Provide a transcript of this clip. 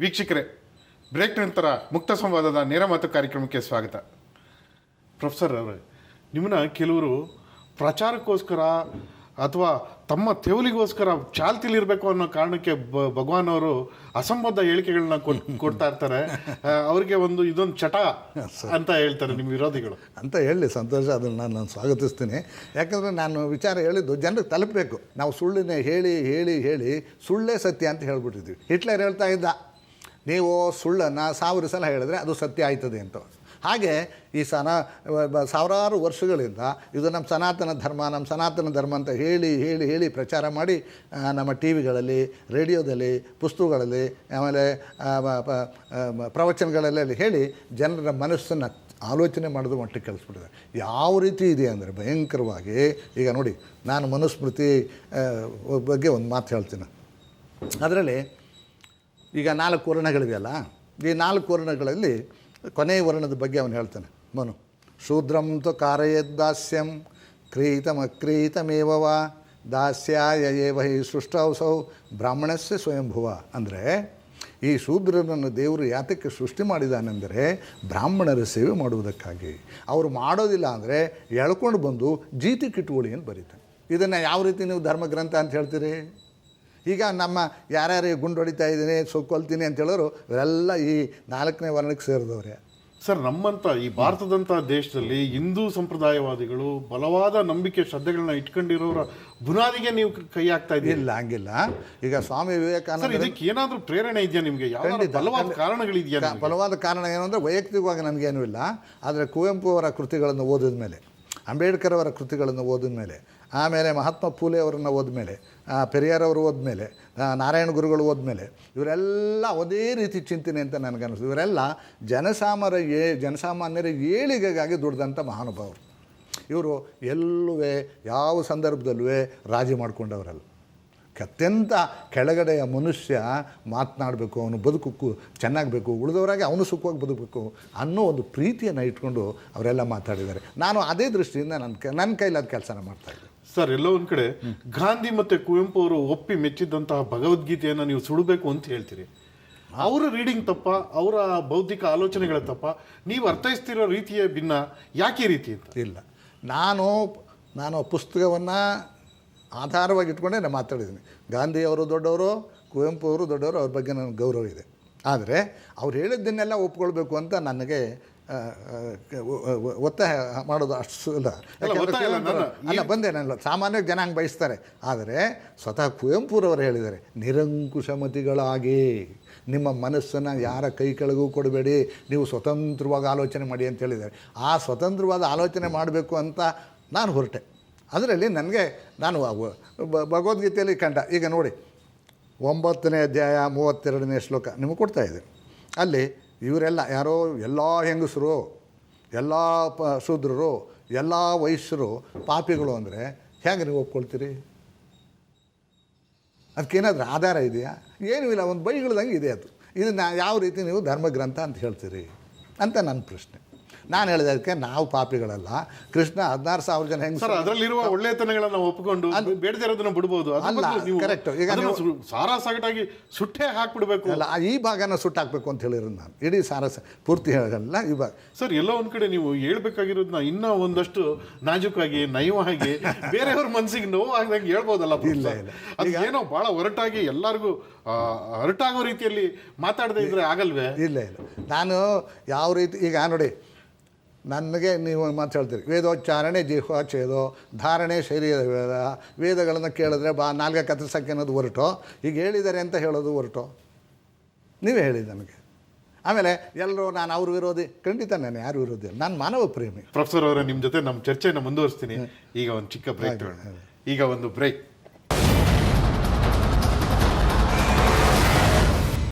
ವೀಕ್ಷಕರೇ, ಬ್ರೇಕ್ ನಂತರ ಮುಕ್ತ ಸಂವಾದದ ನೇರ ಮಾತು ಕಾರ್ಯಕ್ರಮಕ್ಕೆ ಸ್ವಾಗತ. ಪ್ರೊಫೆಸರ್ ಅವರೇ, ನಿಮ್ಮನ್ನ ಕೆಲವರು ಪ್ರಚಾರಕ್ಕೋಸ್ಕರ ಅಥವಾ ತಮ್ಮ ತೆವಲಿಗೋಸ್ಕರ ಚಾಲ್ತಿಲಿರಬೇಕು ಅನ್ನೋ ಕಾರಣಕ್ಕೆ ಭಗವಾನ್ ಅವರು ಅಸಂಬದ್ಧ ಹೇಳಿಕೆಗಳನ್ನ ಕೊಡ್ತಾ ಇರ್ತಾರೆ. ಅವರಿಗೆ ಇದೊಂದು ಚಟ ಅಂತ ಹೇಳ್ತಾರೆ ನಿಮ್ಮ ವಿರೋಧಿಗಳು. ಅಂತ ಹೇಳಿ ಸಂತೋಷ, ಅದನ್ನು ನಾನು ಸ್ವಾಗತಿಸ್ತೀನಿ. ಯಾಕಂದರೆ ನಾನು ವಿಚಾರ ಹೇಳಿದ್ದು ಜನರಿಗೆ ತಲುಪಬೇಕು. ನಾವು ಸುಳ್ಳಿನೇ ಹೇಳಿ ಹೇಳಿ ಹೇಳಿ ಸುಳ್ಳೇ ಸತ್ಯ ಅಂತ ಹೇಳ್ಬಿಟ್ಟಿದ್ವಿ. ಹಿಟ್ಲರ್ ಹೇಳ್ತಾ ಇದ್ದ, ನೀವು ಸುಳ್ಳನ್ನು 1000 ಸಲ ಹೇಳಿದ್ರೆ ಅದು ಸತ್ಯ ಆಯ್ತದೆ ಅಂತ. ಹಾಗೆ ಈ ಸಾವಿರಾರು ವರ್ಷಗಳಿಂದ ಇದು ನಮ್ಮ ಸನಾತನ ಧರ್ಮ ಅಂತ ಹೇಳಿ ಹೇಳಿ ಹೇಳಿ ಪ್ರಚಾರ ಮಾಡಿ ನಮ್ಮ ಟಿ ವಿಗಳಲ್ಲಿ, ರೇಡಿಯೋದಲ್ಲಿ, ಪುಸ್ತಕಗಳಲ್ಲಿ, ಆಮೇಲೆ ಪ್ರವಚನಗಳಲ್ಲಿ ಹೇಳಿ ಜನರ ಮನಸ್ಸನ್ನು ಆಲೋಚನೆ ಮಾಡೋದು ಮಟ್ಟಿಗೆ ಕಲಿಸ್ಬಿಟ್ಟಿದೆ. ಯಾವ ರೀತಿ ಇದೆ ಅಂದರೆ ಭಯಂಕರವಾಗಿ. ಈಗ ನೋಡಿ, ನಾನು ಮನುಸ್ಮೃತಿ ಬಗ್ಗೆ ಒಂದು ಮಾತು ಹೇಳ್ತೀನಿ. ಅದರಲ್ಲಿ ಈಗ 4 ವರ್ಣಗಳಿವೆಯಲ್ಲ, ಈ 4 ವರ್ಣಗಳಲ್ಲಿ ಕೊನೆಯ ವರ್ಣದ ಬಗ್ಗೆ ಅವನು ಹೇಳ್ತಾನೆ. ಮನು ಶೂದ್ರಂ ತು ಕಾರಯದ್ದಾಸ್ಯಂ ಕ್ರೀತಮಕ್ರೀತಮೇವ ದಾಸ್ಯಾಯ ಏವ ಹಿ ಸೃಷ್ಟೌಸೌ ಬ್ರಾಹ್ಮಣಸ್ಯ ಸ್ವಯಂಭುವ. ಅಂದರೆ ಈ ಶೂದ್ರನನ್ನು ದೇವರು ಯಾತಕ್ಕೆ ಸೃಷ್ಟಿ ಮಾಡಿದಾನೆಂದರೆ ಬ್ರಾಹ್ಮಣರ ಸೇವೆ ಮಾಡುವುದಕ್ಕಾಗಿ. ಅವರು ಮಾಡೋದಿಲ್ಲ ಅಂದರೆ ಎಳ್ಕೊಂಡು ಬಂದು ಜೀತಿ ಕಿಟ್ಕೊಳ್ಳಿ ಅಂತ ಬರೀತಾನೆ. ಇದನ್ನು ಯಾವ ರೀತಿ ನೀವು ಧರ್ಮಗ್ರಂಥ ಅಂತ ಹೇಳ್ತೀರಿ? ಈಗ ನಮ್ಮ ಯಾರ್ಯಾರು ಗುಂಡು ಹೊಡಿತಾ ಇದ್ದೀನಿ, ಕೊಲ್ತೀನಿ ಅಂತ ಹೇಳೋರು ಇವರೆಲ್ಲ ಈ 4ನೇ ವರ್ಣಕ್ಕೆ ಸೇರಿದವ್ರೆ. ಸರ್, ನಮ್ಮಂಥ ಈ ಭಾರತದಂಥ ದೇಶದಲ್ಲಿ ಹಿಂದೂ ಸಂಪ್ರದಾಯವಾದಿಗಳು ಬಲವಾದ ನಂಬಿಕೆ ಶ್ರದ್ಧೆಗಳನ್ನ ಇಟ್ಕೊಂಡಿರೋರ ಬುನಾದಿಗೆ ನೀವು ಕೈ ಹಾಕ್ತಾ ಇದ್ದೀರಿ. ಇಲ್ಲ, ಹಂಗಿಲ್ಲ. ಈಗ ಸ್ವಾಮಿ ವಿವೇಕಾನಂದ, ಇದಕ್ಕೆ ಏನಾದರೂ ಪ್ರೇರಣೆ ಇದೆಯಾ ನಿಮಗೆ? ಬಲವಾದ ಕಾರಣಗಳಿದೆಯಾ? ಬಲವಾದ ಕಾರಣ ಏನು ಅಂದರೆ ವೈಯಕ್ತಿಕವಾಗಿ ನನಗೇನೂ ಇಲ್ಲ. ಆದರೆ ಕುವೆಂಪು ಅವರ ಕೃತಿಗಳನ್ನು ಓದಿದ ಮೇಲೆ, ಅಂಬೇಡ್ಕರ್ ಅವರ ಕೃತಿಗಳನ್ನು ಓದಿದ ಮೇಲೆ, ಆಮೇಲೆ ಮಹಾತ್ಮ ಫೂಲೆ ಅವರನ್ನು ಓದ್ಮೇಲೆ, ಪೆರಿಯಾರ್ ಅವರು ಓದ್ಮೇಲೆ, ನಾರಾಯಣ ಗುರುಗಳು ಓದ್ಮೇಲೆ, ಇವರೆಲ್ಲ ಒಂದೇ ರೀತಿ ಚಿಂತನೆ ಅಂತ ನನಗನ್ನಿಸ್ತು. ಇವರೆಲ್ಲ ಜನಸಾಮಾನ್ಯರ ಏಳಿಗೆಗಾಗಿ ದುಡ್ದಂಥ ಮಹಾನುಭಾವರು. ಇವರು ಎಲ್ಲೂ ಯಾವ ಸಂದರ್ಭದಲ್ಲೂ ರಾಜಿ ಮಾಡಿಕೊಂಡವರಲ್ಲ. ಅತ್ಯಂತ ಕೆಳಗಡೆಯ ಮನುಷ್ಯ ಮಾತನಾಡಬೇಕು, ಅವನು ಬದುಕು ಚೆನ್ನಾಗಬೇಕು, ಉಳಿದವರಾಗಿ ಅವನು ಸುಖವಾಗಿ ಬದುಕಬೇಕು ಅನ್ನೋ ಒಂದು ಪ್ರೀತಿಯನ್ನು ಇಟ್ಕೊಂಡು ಅವರೆಲ್ಲ ಮಾತಾಡಿದ್ದಾರೆ. ನಾನು ಅದೇ ದೃಷ್ಟಿಯಿಂದ ನನ್ನ ಕೈಲಾದ ಕೆಲಸನ ಮಾಡ್ತಾಯಿದ್ದೆ. ಸರ್, ಎಲ್ಲೋ ಒಂದು ಕಡೆ ಗಾಂಧಿ ಮತ್ತು ಕುವೆಂಪು ಅವರು ಒಪ್ಪಿ ಮೆಚ್ಚಿದ್ದಂತಹ ಭಗವದ್ಗೀತೆಯನ್ನು ನೀವು ಸುಡಬೇಕು ಅಂತ ಹೇಳ್ತೀರಿ. ಅವರ ರೀಡಿಂಗ್ ತಪ್ಪ, ಅವರ ಬೌದ್ಧಿಕ ಆಲೋಚನೆಗಳ ತಪ್ಪ, ನೀವು ಅರ್ಥೈಸ್ತಿರೋ ರೀತಿಯೇ ಭಿನ್ನ. ಯಾಕೆ ರೀತಿ ಅಂತ? ಇಲ್ಲ, ನಾನು ಪುಸ್ತಕವನ್ನು ಆಧಾರವಾಗಿ ಇಟ್ಕೊಂಡೇ ನಾನು ಮಾತಾಡಿದ್ದೀನಿ. ಗಾಂಧಿಯವರು ದೊಡ್ಡವರು, ಕುವೆಂಪು ಅವರು ದೊಡ್ಡವರು, ಅವ್ರ ಬಗ್ಗೆ ನನಗೆ ಗೌರವ ಇದೆ. ಆದರೆ ಅವ್ರು ಹೇಳಿದ್ದನ್ನೆಲ್ಲ ಒಪ್ಕೊಳ್ಬೇಕು ಅಂತ ನನಗೆ ಒತ್ತಾಯ ಮಾಡೋದು ಅಷ್ಟು ಇಲ್ಲ. ಬಂದೇನಲ್ಲ, ಸಾಮಾನ್ಯವಾಗಿ ಜನ ಹಂಗೆ ಬಯಸ್ತಾರೆ. ಆದರೆ ಸ್ವತಃ ಕುವೆಂಪುರವರು ಹೇಳಿದ್ದಾರೆ, ನಿರಂಕುಶಮತಿಗಳಾಗಿ ನಿಮ್ಮ ಮನಸ್ಸನ್ನು ಯಾರ ಕೈ ಕೆಳಗೂ ಕೊಡಬೇಡಿ, ನೀವು ಸ್ವತಂತ್ರವಾಗಿ ಆಲೋಚನೆ ಮಾಡಿ ಅಂತ ಹೇಳಿದ್ದಾರೆ. ಆ ಸ್ವತಂತ್ರವಾದ ಆಲೋಚನೆ ಮಾಡಬೇಕು ಅಂತ ನಾನು ಹೊರಟೆ. ಅದರಲ್ಲಿ ನಾನು ಭಗವದ್ಗೀತೆಯಲ್ಲಿ ಕಂಡ, ಈಗ ನೋಡಿ 9ನೇ ಅಧ್ಯಾಯ 32ನೇ ಶ್ಲೋಕ ನಿಮಗೆ ಕೊಡ್ತಾಯಿದೆ. ಅಲ್ಲಿ ಇವರೆಲ್ಲ ಯಾರೋ ಎಲ್ಲ ಹೆಂಗಸರು, ಎಲ್ಲ ಶೂದ್ರರು, ಎಲ್ಲ ವೈಶ್ಯರು ಪಾಪಿಗಳು ಅಂದರೆ ಹೇಗೆ ನೀವು ಒಪ್ಕೊಳ್ತೀರಿ? ಅದಕ್ಕೇನಾದರೂ ಆಧಾರ ಇದೆಯಾ? ಏನೂ ಇಲ್ಲ, ಒಂದು ಬೈಗಳದಂಗೆ ಇದೆ ಅದು. ಇದನ್ನು ಯಾವ ರೀತಿ ನೀವು ಧರ್ಮಗ್ರಂಥ ಅಂತ ಹೇಳ್ತೀರಿ ಅಂತ ನನ್ನ ಪ್ರಶ್ನೆ. ನಾನು ಹೇಳಿದೆ, ಅದಕ್ಕೆ ನಾವು ಪಾಪಿಗಳಲ್ಲ. ಕೃಷ್ಣ 16,000 ಜನ ಹೆಂಗೆ ಅದರಲ್ಲಿರುವ ಒಳ್ಳೆತನಗಳನ್ನು ಒಪ್ಪಿಕೊಂಡು ಬೇಡದಿರೋದನ್ನ ಬಿಡ್ಬೋದು. ಕರೆಕ್ಟ್. ಈಗ ಸಾರಾಸಾಗಟಾಗಿ ಸುಟ್ಟೆ ಹಾಕ್ಬಿಡ್ಬೇಕು ಅಲ್ಲ, ಈ ಭಾಗನ ಸುಟ್ಟು ಹಾಕಬೇಕು ಅಂತ ಹೇಳಿರೋದು ನಾನು. ಇಡೀ ಪೂರ್ತಿ ಹೇಳಲ್ಲ ಈ ಭಾಗ. ಸರ್, ಎಲ್ಲೋ ಒಂದು ಕಡೆ ನೀವು ಹೇಳ್ಬೇಕಾಗಿರೋದನ್ನ ಇನ್ನೂ ಒಂದಷ್ಟು ನಾಜೂಕಾಗಿ, ನಯವಾಗಿ, ಬೇರೆಯವ್ರ ಮನಸ್ಸಿಗೆ ನೋವು ಆಗ್ದಂಗೆ ಹೇಳ್ಬೋದಲ್ಲ? ಇಲ್ಲ ಇಲ್ಲ, ಈಗ ಏನೋ ಭಾಳ ಹೊರಟಾಗಿ ಎಲ್ಲರಿಗೂ ಹೊರಟಾಗೋ ರೀತಿಯಲ್ಲಿ ಮಾತಾಡದೇ ಇದ್ರೆ ಆಗಲ್ವೇ? ಇಲ್ಲ ಇಲ್ಲ, ನಾನು ಯಾವ ರೀತಿ, ಈಗ ನೋಡಿ, ನನಗೆ ನೀವು ಮಾತು ಹೇಳ್ತೀರಿ, ವೇದೋಚ್ಚಾರಣೆ ಜಿಹ್ವಾಚ್ಛೇದೋ ಧಾರಣೆ ಶರೀರ ವೇದಗಳನ್ನು ಕೇಳಿದ್ರೆ ನಾಲ್ಗೆ ಕತ್ತರಿಸಕ್ಕೆ ಅನ್ನೋದು ಹೊರಟು, ಈಗ ಹೇಳಿದ್ದಾರೆ ಅಂತ ಹೇಳೋದು ಹೊರಟು. ನೀವೇ ಹೇಳಿದ್ದು ನನಗೆ. ಆಮೇಲೆ ಎಲ್ಲರೂ ನಾನು ಅವ್ರ ವಿರೋಧಿ, ಖಂಡಿತ ನಾನು ಯಾರು ವಿರೋಧಿ, ನಾನು ಮಾನವ ಪ್ರೇಮಿ. ಪ್ರೊಫೆಸರ್ ಅವರೇ, ನಿಮ್ಮ ಜೊತೆ ನಮ್ಮ ಚರ್ಚೆಯನ್ನು ಮುಂದುವರಿಸ್ತೀನಿ. ಈಗ ಒಂದು ಚಿಕ್ಕ ಬ್ರೇಕ್. ಈಗ ಒಂದು ಬ್ರೇಕ್.